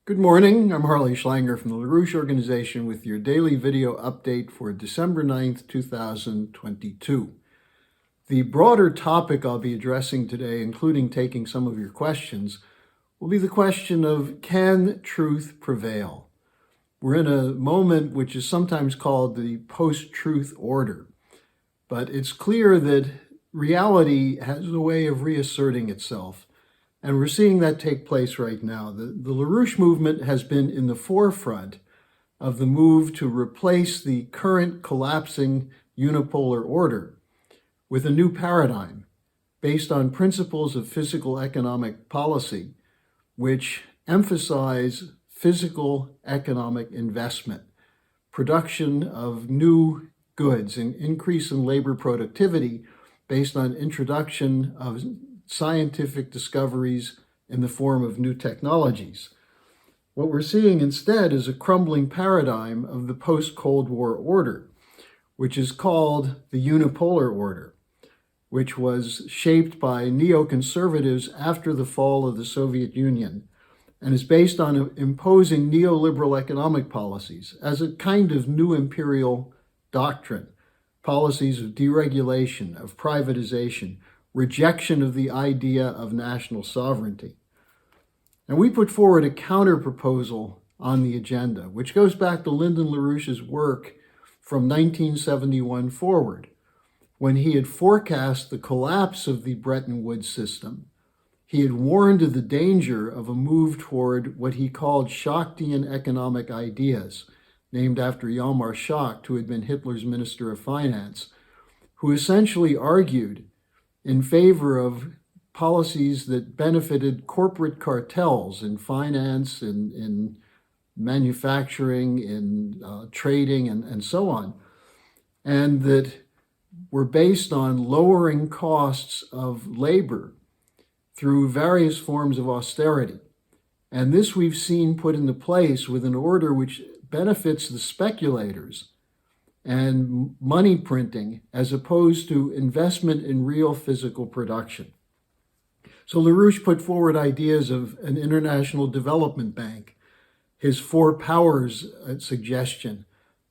Good morning, I'm Harley Schlanger from the LaRouche organization with your daily video update for December 9th, 2022. The broader topic I'll be addressing today, including taking some of your questions, will be the question of can truth prevail? We're in a moment which is sometimes called the post-truth order, but it's clear that reality has a way of reasserting itself. And we're seeing that take place right now. The LaRouche movement has been in the forefront of the move to replace the current collapsing unipolar order with a new paradigm based on principles of physical economic policy, which emphasize physical economic investment, production of new goods, and increase in labor productivity based on introduction of scientific discoveries in the form of new technologies. What we're seeing instead is a crumbling paradigm of the post-Cold War order, which is called the unipolar order, which was shaped by neoconservatives after the fall of the Soviet Union and is based on imposing neoliberal economic policies as a kind of new imperial doctrine, policies of deregulation, of privatization, rejection of the idea of national sovereignty. And we put forward a counter-proposal on the agenda, which goes back to Lyndon LaRouche's work from 1971 forward, when he had forecast the collapse of the Bretton Woods system. He had warned of the danger of a move toward what he called Schachtian economic ideas, named after Hjalmar Schacht, who had been Hitler's Minister of Finance, who essentially argued in favor of policies that benefited corporate cartels in finance, in manufacturing, in trading, and so on, and that were based on lowering costs of labor through various forms of austerity. And this we've seen put into place with an order which benefits the speculators and money printing as opposed to investment in real physical production. So LaRouche put forward ideas of an international development bank, his four powers suggestion,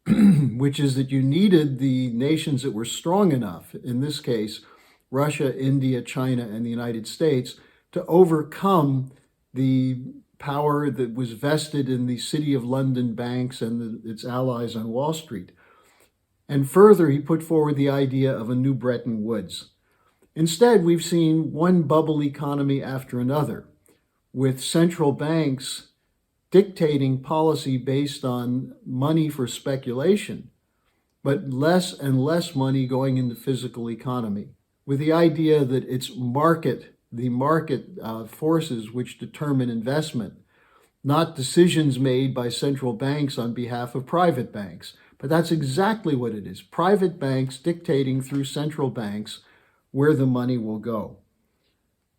which is that you needed the nations that were strong enough, in this case, Russia, India, China, and the United States, to overcome the power that was vested in the City of London banks and its allies on Wall Street. And further, he put forward the idea of a new Bretton Woods. Instead, we've seen one bubble economy after another, with central banks dictating policy based on money for speculation, but less and less money going into physical economy, with the idea that it's the market forces which determine investment, not decisions made by central banks on behalf of private banks. But that's exactly what it is. Private banks dictating through central banks where the money will go.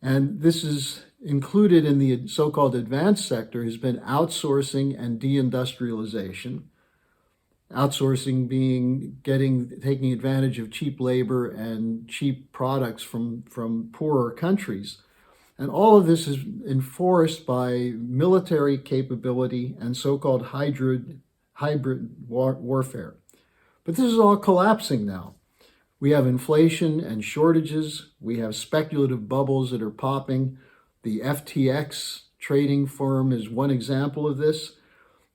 And this is included in the so-called advanced sector has been outsourcing and deindustrialization. Outsourcing being taking advantage of cheap labor and cheap products from poorer countries. And all of this is enforced by military capability and so-called hybrid warfare. But this is all collapsing now. We have inflation and shortages. We have speculative bubbles that are popping. The FTX trading firm is one example of this.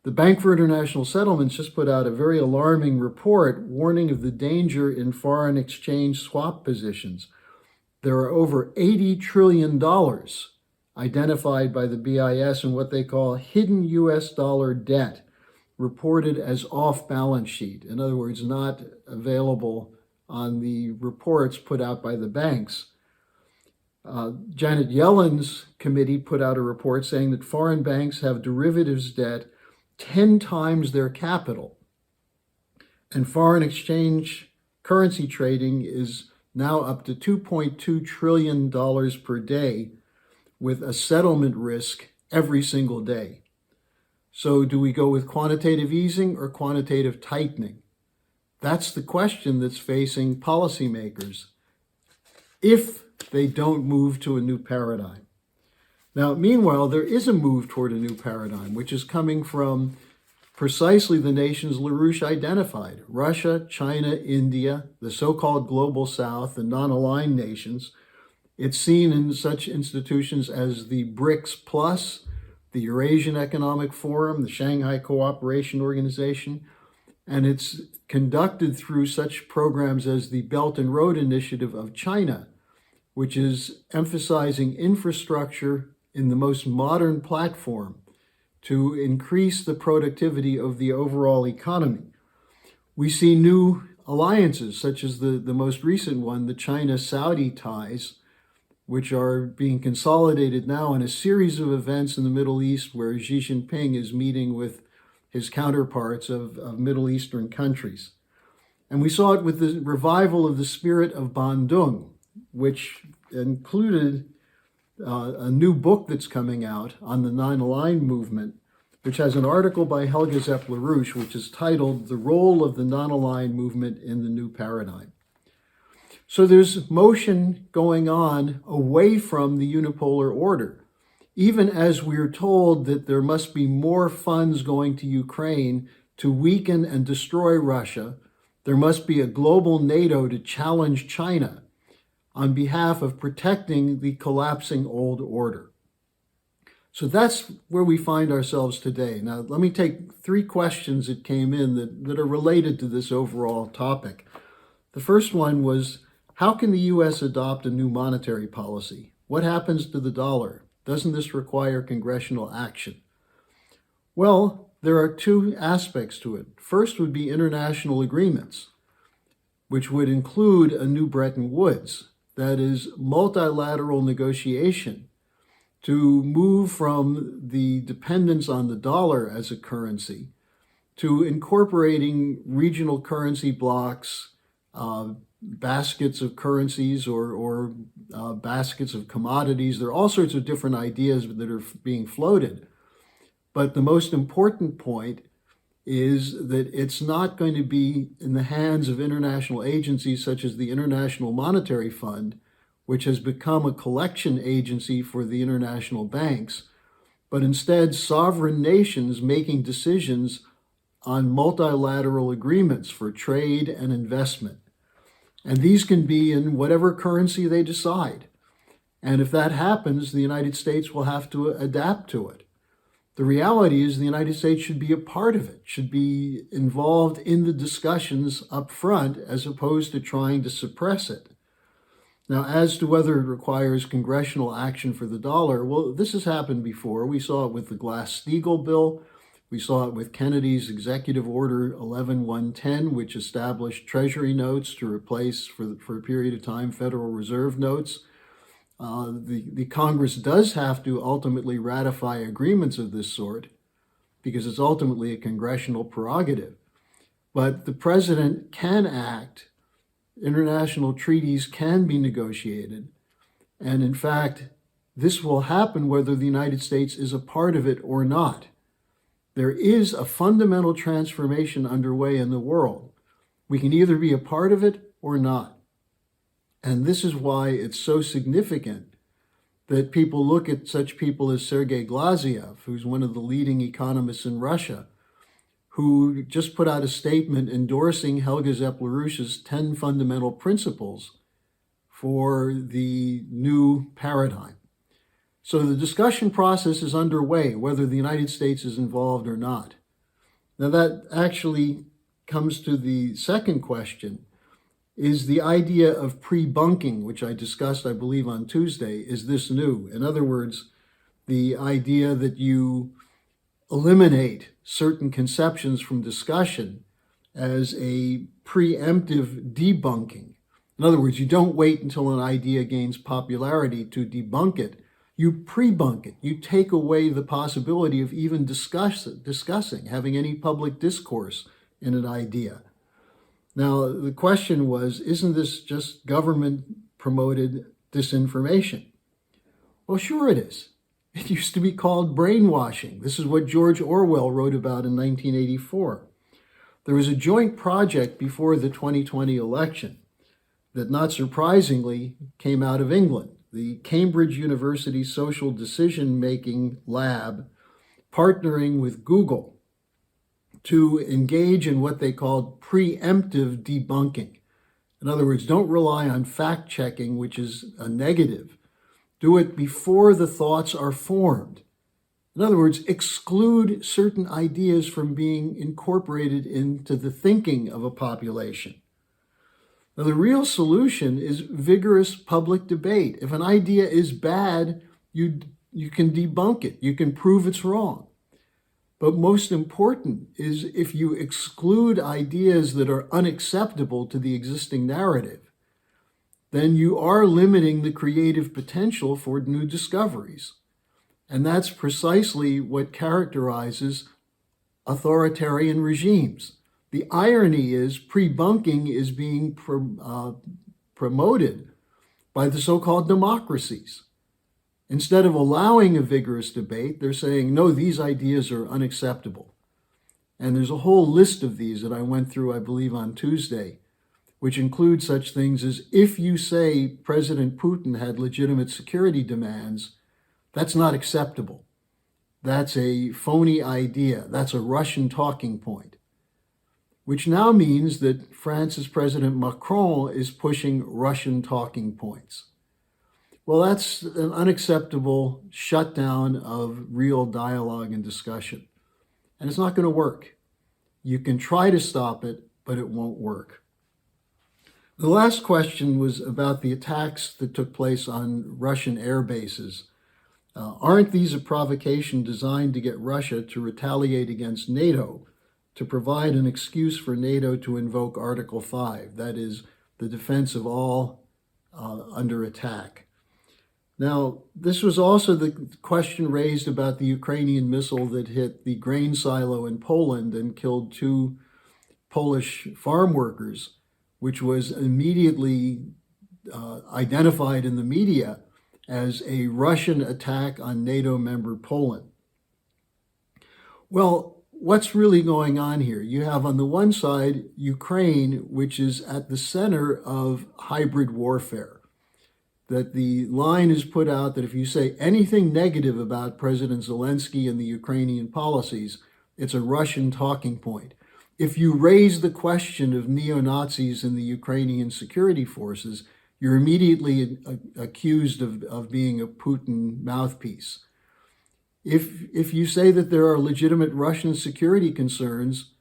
The Bank for International Settlements just put out a very alarming report warning of the danger in foreign exchange swap positions. There are over $80 trillion identified by the BIS in what they call hidden US dollar debt, reported as off-balance sheet. In other words, not available on the reports put out by the banks. Janet Yellen's committee put out a report saying that foreign banks have derivatives debt 10 times their capital. And foreign exchange currency trading is now up to $2.2 trillion per day with a settlement risk every single day. So do we go with quantitative easing or quantitative tightening? That's the question that's facing policymakers if they don't move to a new paradigm. Now, meanwhile, there is a move toward a new paradigm, which is coming from precisely the nations LaRouche identified: Russia, China, India, the so-called global south, the non-aligned nations. It's seen in such institutions as the BRICS Plus, the Eurasian Economic Forum, the Shanghai Cooperation Organization, and it's conducted through such programs as the Belt and Road Initiative of China, which is emphasizing infrastructure in the most modern platform to increase the productivity of the overall economy. We see new alliances, such as the most recent one, the China-Saudi ties, which are being consolidated now in a series of events in the Middle East where Xi Jinping is meeting with his counterparts of Middle Eastern countries. And we saw it with the revival of the spirit of Bandung, which included a new book that's coming out on the non-aligned movement, which has an article by Helga Zepp-LaRouche, which is titled "The Role of the Non-Aligned Movement in the New Paradigm." So there's motion going on away from the unipolar order, even as we're told that there must be more funds going to Ukraine to weaken and destroy Russia. There must be a global NATO to challenge China on behalf of protecting the collapsing old order. So that's where we find ourselves today. Now, let me take 3 questions that came in that are related to this overall topic. The first one was, how can the U.S. adopt a new monetary policy? What happens to the dollar? Doesn't this require congressional action? Well, there are 2 aspects to it. First would be international agreements, which would include a new Bretton Woods, that is, multilateral negotiation to move from the dependence on the dollar as a currency to incorporating regional currency blocks, baskets of currencies or baskets of commodities. There are all sorts of different ideas that are being floated. But the most important point is that it's not going to be in the hands of international agencies such as the International Monetary Fund, which has become a collection agency for the international banks, but instead sovereign nations making decisions on multilateral agreements for trade and investment. And these can be in whatever currency they decide. And if that happens, the United States will have to adapt to it. The reality is the United States should be a part of it, should be involved in the discussions up front as opposed to trying to suppress it. Now, as to whether it requires congressional action for the dollar, well, this has happened before. We saw it with the Glass-Steagall bill. We saw it with Kennedy's Executive Order 11110, which established Treasury notes to replace, for a period of time, Federal Reserve notes. The Congress does have to ultimately ratify agreements of this sort because it's ultimately a congressional prerogative. But the president can act, international treaties can be negotiated, and in fact, this will happen whether the United States is a part of it or not. There is a fundamental transformation underway in the world. We can either be a part of it or not. And this is why it's so significant that people look at such people as Sergei Glaziev, who's one of the leading economists in Russia, who just put out a statement endorsing Helga Zepp-LaRouche's 10 fundamental principles for the new paradigm. So the discussion process is underway, whether the United States is involved or not. Now that actually comes to the second question, is the idea of pre-bunking, which I discussed, I believe, on Tuesday. Is this new? In other words, the idea that you eliminate certain conceptions from discussion as a preemptive debunking. In other words, you don't wait until an idea gains popularity to debunk it. You pre-bunk it. You take away the possibility of even discussing, having any public discourse in an idea. Now, the question was, isn't this just government-promoted disinformation? Well, sure it is. It used to be called brainwashing. This is what George Orwell wrote about in 1984. There was a joint project before the 2020 election that, not surprisingly, came out of England. the Cambridge University Social Decision Making Lab, partnering with Google to engage in what they called preemptive debunking. In other words, don't rely on fact checking, which is a negative. Do it before the thoughts are formed. In other words, exclude certain ideas from being incorporated into the thinking of a population. Now, the real solution is vigorous public debate. If an idea is bad, you can debunk it. You can prove it's wrong. But most important is if you exclude ideas that are unacceptable to the existing narrative, then you are limiting the creative potential for new discoveries. And that's precisely what characterizes authoritarian regimes. The irony is pre-bunking is being promoted by the so-called democracies. Instead of allowing a vigorous debate, they're saying, no, these ideas are unacceptable. And there's a whole list of these that I went through, I believe, on Tuesday, which include such things as if you say President Putin had legitimate security demands, that's not acceptable. That's a phony idea. That's a Russian talking point, which now means that France's President Macron is pushing Russian talking points. Well, that's an unacceptable shutdown of real dialogue and discussion. And it's not going to work. You can try to stop it, but it won't work. The last question was about the attacks that took place on Russian air bases. Aren't these a provocation designed to get Russia to retaliate against NATO, to provide an excuse for NATO to invoke Article 5, that is, the defense of all under attack? Now, this was also the question raised about the Ukrainian missile that hit the grain silo in Poland and killed 2 Polish farm workers, which was immediately identified in the media as a Russian attack on NATO member Poland. Well, what's really going on here? You have on the one side Ukraine, which is at the center of hybrid warfare. That the line is put out that if you say anything negative about President Zelensky and the Ukrainian policies, it's a Russian talking point. If you raise the question of neo-Nazis in the Ukrainian security forces, you're immediately accused of being a Putin mouthpiece. If you say that there are legitimate Russian security concerns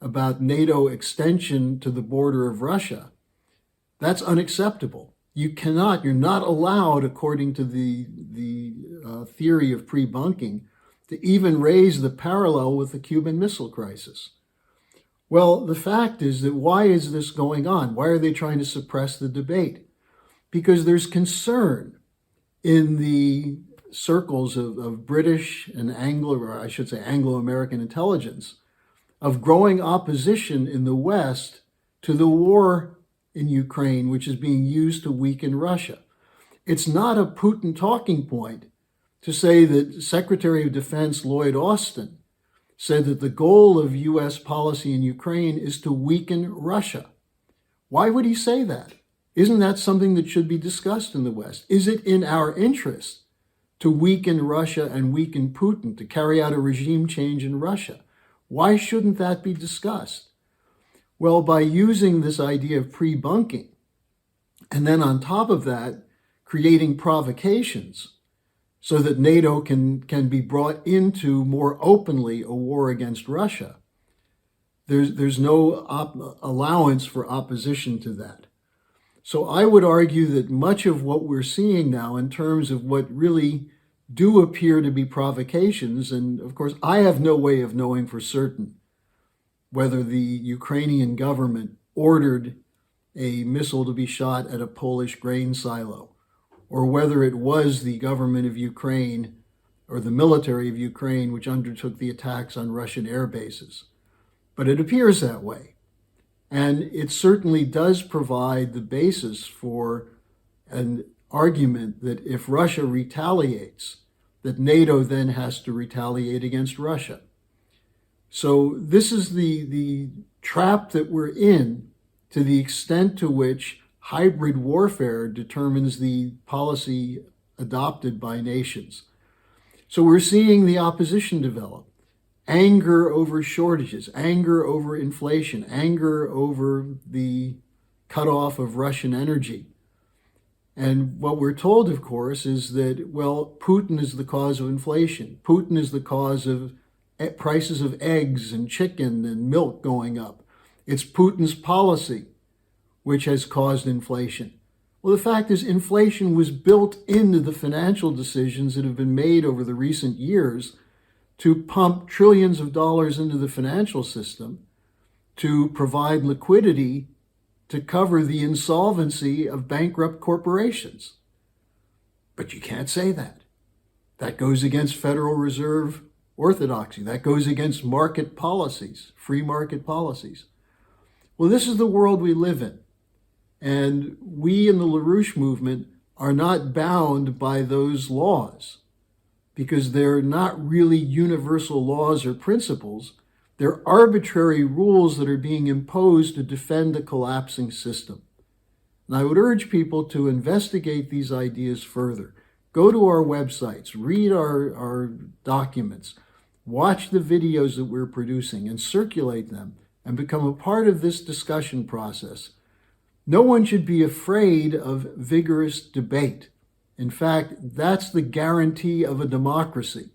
about NATO extension to the border of Russia, that's unacceptable. You're not allowed, according to the theory of pre-bunking, to even raise the parallel with the Cuban Missile Crisis. Well, the fact is that why is this going on? Why are they trying to suppress the debate? Because there's concern in the circles of British and Anglo-American intelligence of growing opposition in the West to the war in Ukraine, which is being used to weaken Russia. It's not a Putin talking point to say that Secretary of Defense Lloyd Austin said that the goal of U.S. policy in Ukraine is to weaken Russia. Why would he say that? Isn't that something that should be discussed in the West? Is it in our interest to weaken Russia and weaken Putin, to carry out a regime change in Russia? Why shouldn't that be discussed? Well, by using this idea of pre-bunking, and then on top of that, creating provocations so that NATO can be brought into more openly a war against Russia, there's no allowance for opposition to that. So I would argue that much of what we're seeing now in terms of what really do appear to be provocations, and of course I have no way of knowing for certain whether the Ukrainian government ordered a missile to be shot at a Polish grain silo, or whether it was the government of Ukraine or the military of Ukraine which undertook the attacks on Russian air bases. But it appears that way. And it certainly does provide the basis for an argument that if Russia retaliates, that NATO then has to retaliate against Russia. So this is the trap that we're in, to the extent to which hybrid warfare determines the policy adopted by nations. So we're seeing the opposition develop. Anger over shortages, anger over inflation, anger over the cutoff of Russian energy. And what we're told, of course, is that, well, Putin is the cause of inflation. Putin is the cause of prices of eggs and chicken and milk going up. It's Putin's policy which has caused inflation. Well, the fact is, inflation was built into the financial decisions that have been made over the recent years to pump trillions of dollars into the financial system to provide liquidity to cover the insolvency of bankrupt corporations. But you can't say that. That goes against Federal Reserve orthodoxy. That goes against market policies, free market policies. Well, this is the world we live in. And we in the LaRouche movement are not bound by those laws because they're not really universal laws or principles. They're arbitrary rules that are being imposed to defend a collapsing system. And I would urge people to investigate these ideas further. Go to our websites, read our documents, watch the videos that we're producing and circulate them and become a part of this discussion process. No one should be afraid of vigorous debate. In fact, that's the guarantee of a democracy,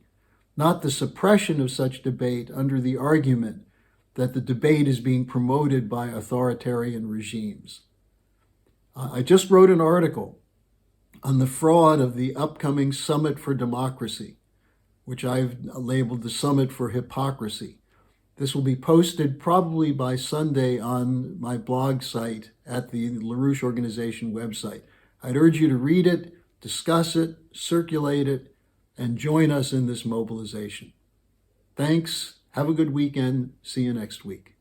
not the suppression of such debate under the argument that the debate is being promoted by authoritarian regimes. I just wrote an article on the fraud of the upcoming Summit for Democracy, which I've labeled the Summit for Hypocrisy. This will be posted probably by Sunday on my blog site at the LaRouche Organization website. I'd urge you to read it, discuss it, circulate it, and join us in this mobilization. Thanks. Have a good weekend. See you next week.